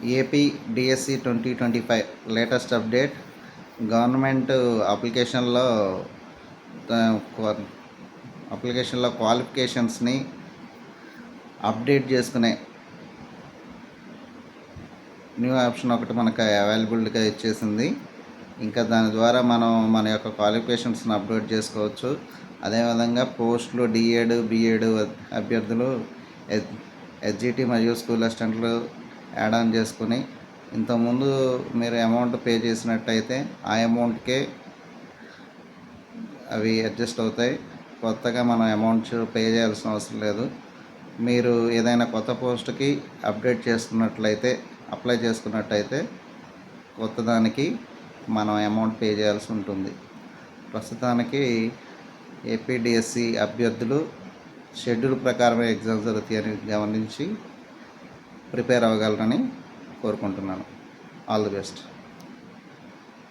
AP DSC 2025 latest update. Government అప్లికేషన్లో క్వాలిఫికేషన్స్ని update చేసుకునే new option ఒకటి మనకు అవైలబుల్గా ఇచ్చేసింది. ఇంకా దాని ద్వారా మనం మన యొక్క క్వాలిఫికేషన్స్ని అప్డేట్ చేసుకోవచ్చు. అదేవిధంగా పోస్టులు డిఎడ్ బిఎడ్ అభ్యర్థులు ఎస్జిటి మరియు స్కూల్ అసిస్టెంట్లు యాడ్ ఆన్ చేసుకుని ఇంతకుముందు మీరు అమౌంట్ పే చేసినట్టయితే ఆ అమౌంట్కే అవి అడ్జస్ట్ అవుతాయి. కొత్తగా మనం అమౌంట్ పే చేయాల్సిన అవసరం లేదు. మీరు ఏదైనా కొత్త పోస్ట్కి అప్లై చేసుకున్నట్టయితే కొత్త దానికి మనం అమౌంట్ పే చేయాల్సి ఉంటుంది. ప్రస్తుతానికి ఏపీడిఎస్సి అభ్యర్థులు షెడ్యూల్ ప్రకారమే ఎగ్జామ్స్ జరుగుతాయని గమనించి ప్రిపేర్ అవ్వగలరని కోరుకుంటున్నాను. All the best.